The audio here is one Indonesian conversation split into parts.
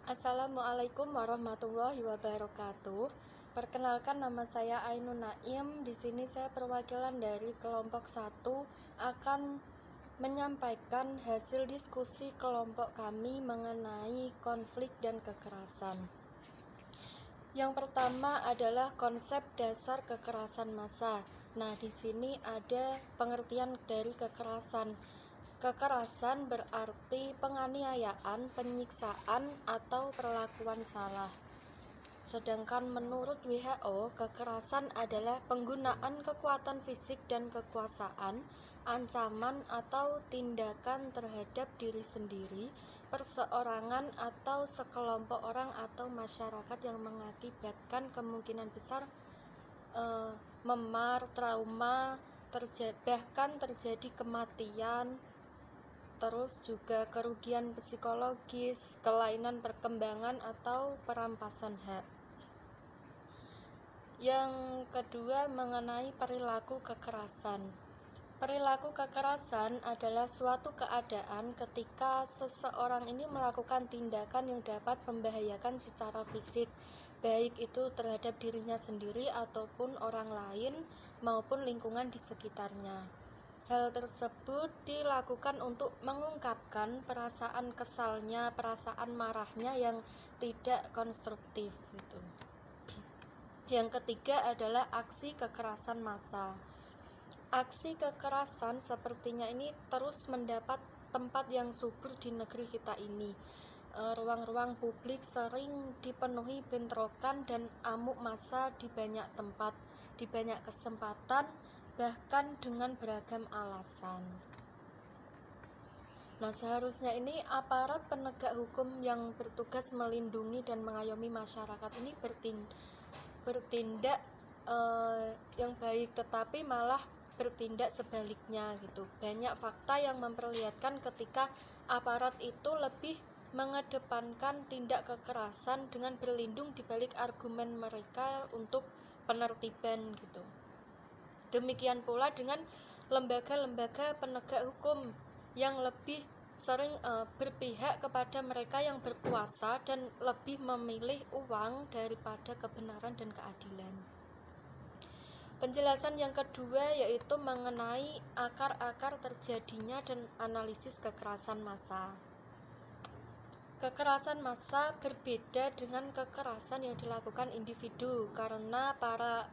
Assalamualaikum warahmatullahi wabarakatuh. Perkenalkan, nama saya Ainun Naim. Di sini saya perwakilan dari kelompok 1 akan menyampaikan hasil diskusi kelompok kami mengenai konflik dan kekerasan. Yang pertama adalah konsep dasar kekerasan massa. Nah, di sini ada pengertian dari kekerasan. Kekerasan berarti penganiayaan, penyiksaan, atau perlakuan salah. Sedangkan menurut WHO, kekerasan adalah penggunaan kekuatan fisik dan kekuasaan, ancaman atau tindakan terhadap diri sendiri, perseorangan atau sekelompok orang atau masyarakat yang mengakibatkan kemungkinan besar memar, trauma, bahkan terjadi kematian, terus juga kerugian psikologis, kelainan perkembangan atau perampasan hak. Yang kedua, mengenai perilaku kekerasan. Perilaku kekerasan adalah suatu keadaan ketika seseorang ini melakukan tindakan yang dapat membahayakan secara fisik, baik itu terhadap dirinya sendiri ataupun orang lain maupun lingkungan di sekitarnya. Hal tersebut dilakukan untuk mengungkapkan perasaan kesalnya, perasaan marahnya yang tidak konstruktif gitu. Yang ketiga adalah aksi kekerasan massa. Aksi kekerasan sepertinya ini terus mendapat tempat yang subur di negeri kita ini. Ruang-ruang publik sering dipenuhi bentrokan dan amuk massa di banyak tempat, di banyak kesempatan, bahkan dengan beragam alasan. Nah, seharusnya ini aparat penegak hukum yang bertugas melindungi dan mengayomi masyarakat ini bertindak yang baik, tetapi malah bertindak sebaliknya gitu. Banyak fakta yang memperlihatkan ketika aparat itu lebih mengedepankan tindak kekerasan dengan berlindung di balik argumen mereka untuk penertiban gitu. Demikian pula dengan lembaga-lembaga penegak hukum yang lebih sering berpihak kepada mereka yang berkuasa dan lebih memilih uang daripada kebenaran dan keadilan. Penjelasan yang kedua yaitu mengenai akar-akar terjadinya dan analisis kekerasan massa. Kekerasan massa berbeda dengan kekerasan yang dilakukan individu karena para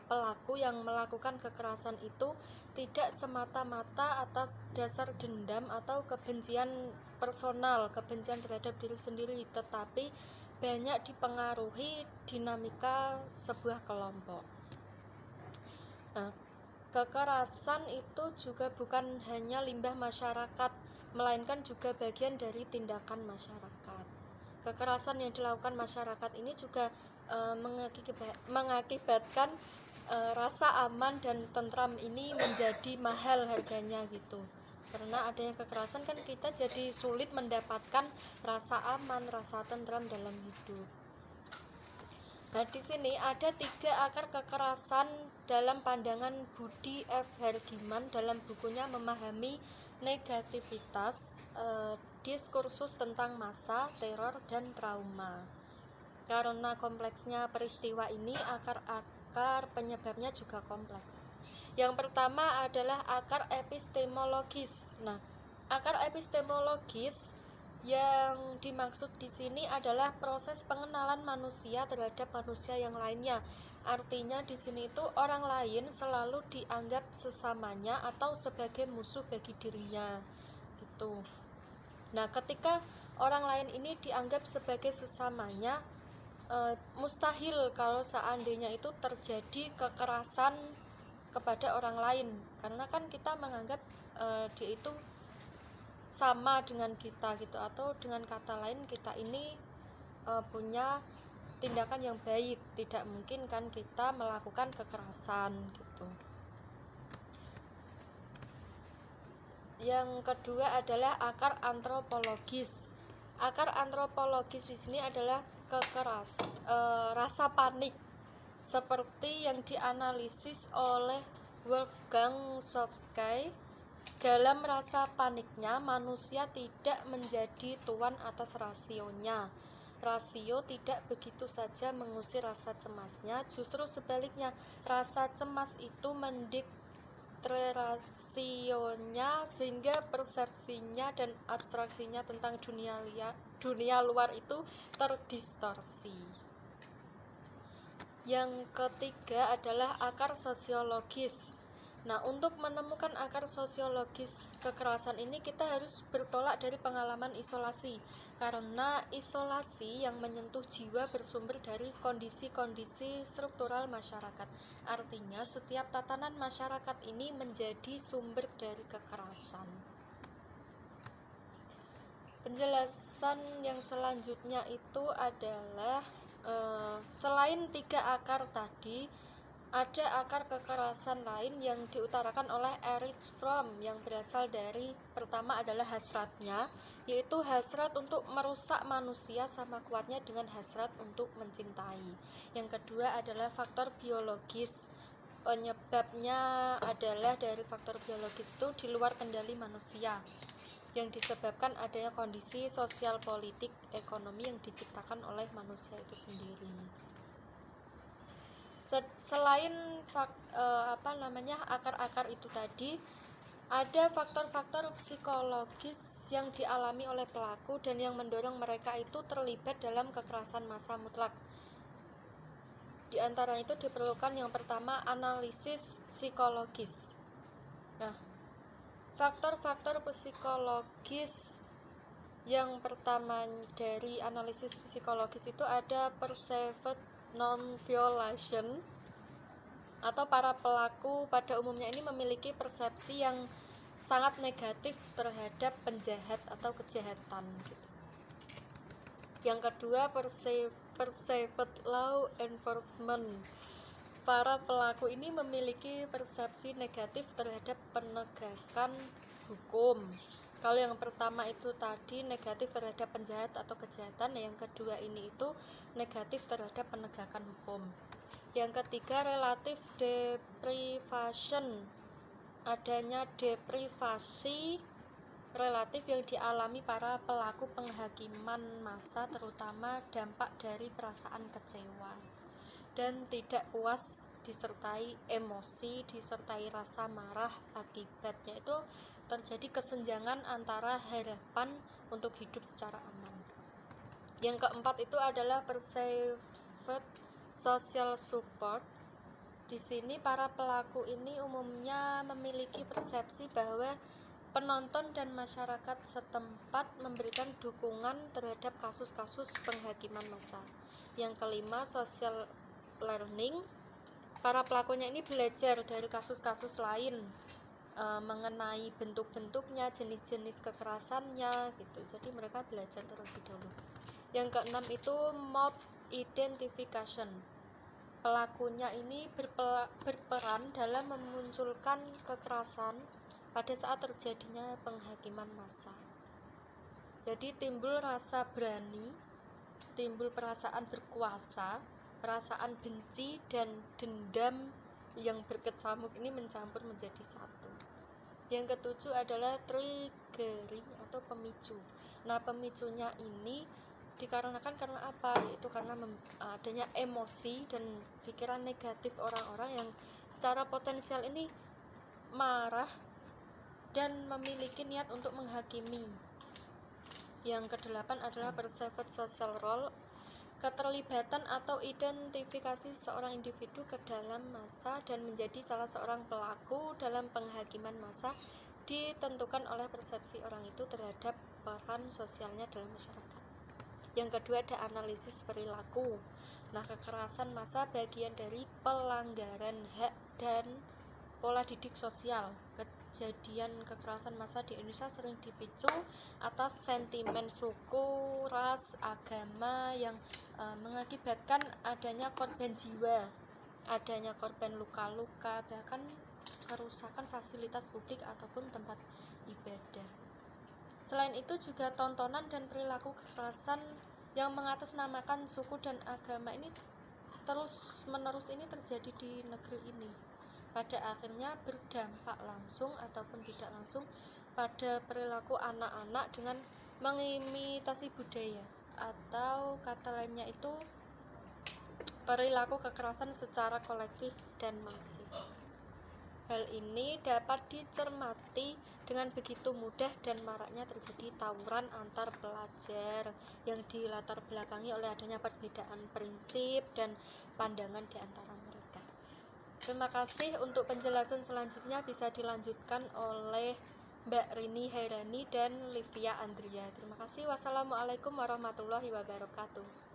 pelaku yang melakukan kekerasan itu tidak semata-mata atas dasar dendam atau kebencian personal, kebencian terhadap diri sendiri, tetapi banyak dipengaruhi dinamika sebuah kelompok. Nah, kekerasan itu juga bukan hanya limbah masyarakat, melainkan juga bagian dari tindakan masyarakat. Kekerasan yang dilakukan masyarakat ini juga mengakibatkan rasa aman dan tentram ini menjadi mahal harganya gitu. Karena adanya kekerasan kan kita jadi sulit mendapatkan rasa aman, rasa tentram dalam hidup. Nah, di sini ada 3 akar kekerasan dalam pandangan Budi F. Hardiman dalam bukunya Memahami Negativitas, diskursus tentang massa, teror, dan trauma. Karena kompleksnya peristiwa ini, akar-akar penyebabnya juga kompleks. Yang pertama adalah akar epistemologis. Nah, akar epistemologis yang dimaksud di sini adalah proses pengenalan manusia terhadap manusia yang lainnya. Artinya di sini itu orang lain selalu dianggap sesamanya atau sebagai musuh bagi dirinya. Gitu. Nah, ketika orang lain ini dianggap sebagai sesamanya, mustahil kalau seandainya itu terjadi kekerasan kepada orang lain, karena kan kita menganggap dia itu sama dengan kita gitu, atau dengan kata lain kita ini punya tindakan yang baik, tidak mungkin kan kita melakukan kekerasan gitu. Yang kedua adalah akar antropologis. Akar antropologis di sini adalah rasa panik seperti yang dianalisis oleh Wolfgang Sofsky. Dalam rasa paniknya, manusia tidak menjadi tuan atas rasionya. rasio tidak begitu saja mengusir rasa cemasnya, justru sebaliknya, rasa cemas itu mendikte rasionya sehingga persepsinya dan abstraksinya tentang dunia luar itu terdistorsi. Yang ketiga adalah akar sosiologis. Nah, untuk menemukan akar sosiologis kekerasan ini kita harus bertolak dari pengalaman isolasi, karena isolasi yang menyentuh jiwa bersumber dari kondisi-kondisi struktural masyarakat. Artinya setiap tatanan masyarakat ini menjadi sumber dari kekerasan. Penjelasan yang selanjutnya itu adalah selain 3 akar tadi, ada akar kekerasan lain yang diutarakan oleh Erich Fromm yang berasal dari, pertama adalah hasratnya, yaitu hasrat untuk merusak manusia sama kuatnya dengan hasrat untuk mencintai. Yang kedua adalah faktor biologis. Penyebabnya adalah dari faktor biologis itu di luar kendali manusia, yang disebabkan adanya kondisi sosial, politik, ekonomi yang diciptakan oleh manusia itu sendiri. Selain akar-akar itu tadi, ada faktor-faktor psikologis yang dialami oleh pelaku dan yang mendorong mereka itu terlibat dalam kekerasan massa mutlak. Di antara itu diperlukan yang pertama analisis psikologis. Nah, faktor-faktor psikologis yang pertama dari analisis psikologis itu ada perceived non-violation, atau para pelaku pada umumnya ini memiliki persepsi yang sangat negatif terhadap penjahat atau kejahatan gitu. Yang kedua, perceived law enforcement. Para pelaku ini memiliki persepsi negatif terhadap penegakan hukum. Kalau yang pertama itu tadi negatif terhadap penjahat atau kejahatan, yang kedua ini itu negatif terhadap penegakan hukum. Yang ketiga, relative deprivation. Adanya deprivasi relatif yang dialami para pelaku penghakiman massa, terutama dampak dari perasaan kecewa dan tidak puas disertai emosi, disertai rasa marah. Akibatnya itu terjadi kesenjangan antara harapan untuk hidup secara aman. Yang keempat itu adalah perceived social support. Di sini para pelaku ini umumnya memiliki persepsi bahwa penonton dan masyarakat setempat memberikan dukungan terhadap kasus-kasus penghakiman massa. Yang kelima, social learning. Para pelakunya ini belajar dari kasus-kasus lain mengenai bentuk-bentuknya, jenis-jenis kekerasannya gitu. Jadi mereka belajar terlebih dahulu. Yang keenam itu mob identification. Pelakunya ini berperan dalam memunculkan kekerasan pada saat terjadinya penghakiman massa. Jadi timbul rasa berani, timbul perasaan berkuasa, perasaan benci dan dendam yang berkecamuk ini mencampur menjadi satu. Yang ketujuh adalah triggering atau pemicu. Nah, pemicunya ini dikarenakan karena apa? Yaitu karena adanya emosi dan pikiran negatif orang-orang yang secara potensial ini marah dan memiliki niat untuk menghakimi. Yang kedelapan adalah perceived social role. Keterlibatan atau identifikasi seorang individu ke dalam massa dan menjadi salah seorang pelaku dalam penghakiman massa ditentukan oleh persepsi orang itu terhadap peran sosialnya dalam masyarakat. Yang kedua ada analisis perilaku. Nah, kekerasan massa bagian dari pelanggaran hak dan pola didik sosial. Kejadian kekerasan massa di Indonesia sering dipicu atas sentimen suku, ras, agama yang mengakibatkan adanya korban jiwa, adanya korban luka-luka, bahkan kerusakan fasilitas publik ataupun tempat ibadah. Selain itu juga tontonan dan perilaku kekerasan yang mengatasnamakan suku dan agama ini terus-menerus ini terjadi di negeri ini. Pada akhirnya berdampak langsung ataupun tidak langsung pada perilaku anak-anak dengan mengimitasi budaya. atau kata lainnya itu perilaku kekerasan secara kolektif dan masif. Hal ini dapat dicermati dengan begitu mudah dan maraknya terjadi tawuran antar pelajar yang dilatar belakangi oleh adanya perbedaan prinsip dan pandangan di antara mereka. Terima kasih. Untuk penjelasan selanjutnya bisa dilanjutkan oleh Mbak Rini Hairani dan Livia Andria. Terima kasih. Wassalamualaikum warahmatullahi wabarakatuh.